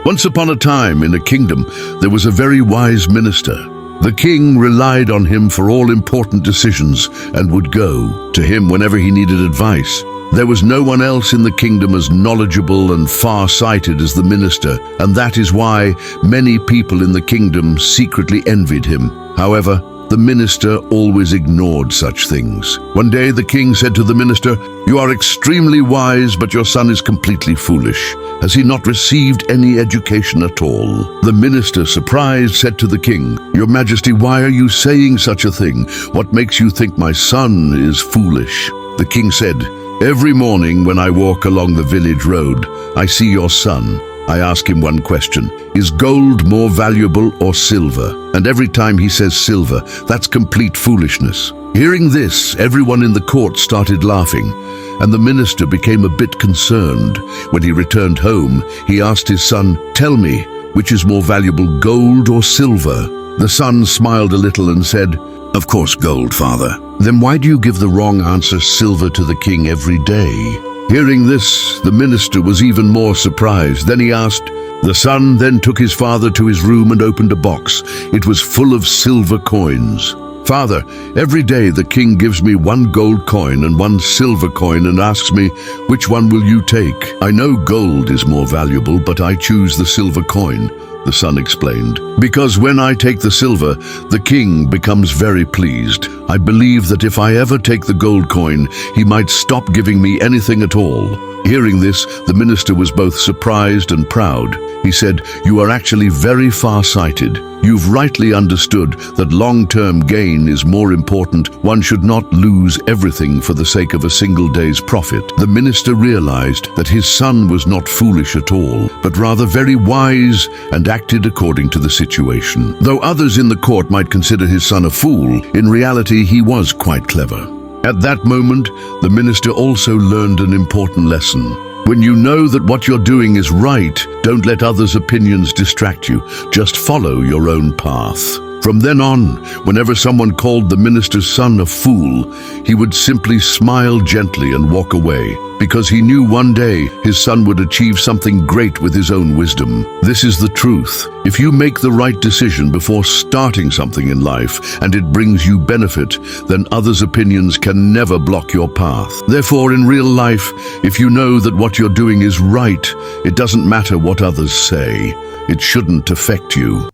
Once upon a time, in a kingdom, there was a very wise minister. The king relied on him for all important decisions and would go to him whenever he needed advice. There was no one else in the kingdom as knowledgeable and far-sighted as the minister, and that is why many people in the kingdom secretly envied him. However, the minister always ignored such things. One day the king said to the minister, "You are extremely wise, but your son is completely foolish. Has he not received any education at all?" The minister, surprised, said to the king, "Your Majesty, why are you saying such a thing? What makes you think my son is foolish?" The king said, "Every morning when I walk along the village road, I see your son. I ask him one question: is gold more valuable or silver? And every time he says silver, that's complete foolishness." Hearing this, everyone in the court started laughing, and the minister became a bit concerned. When he returned home, he asked his son, "Tell me, which is more valuable, gold or silver?" The son smiled a little and said, "Of course gold, father." "Then why do you give the wrong answer, silver, to the king every day?" Hearing this, the minister was even more surprised. Then he asked. The son then took his father to his room and opened a box. It was full of silver coins. "Father, every day the king gives me one gold coin and one silver coin and asks me, 'Which one will you take?' I know gold is more valuable, but I choose the silver coin," the son explained. "Because when I take the silver, the king becomes very pleased. I believe that if I ever take the gold coin, he might stop giving me anything at all." Hearing this, the minister was both surprised and proud. He said, "You are actually very far-sighted. You've rightly understood that long-term gain is more important. One should not lose everything for the sake of a single day's profit." The minister realized that his son was not foolish at all, but rather very wise and acted according to the situation. Though others in the court might consider his son a fool, in reality he was quite clever. At that moment, the minister also learned an important lesson. When you know that what you're doing is right, don't let others' opinions distract you. Just follow your own path. From then on, whenever someone called the minister's son a fool, he would simply smile gently and walk away, because he knew one day his son would achieve something great with his own wisdom. This is the truth. If you make the right decision before starting something in life and it brings you benefit, then others' opinions can never block your path. Therefore, in real life, if you know that what you're doing is right, it doesn't matter what others say. It shouldn't affect you.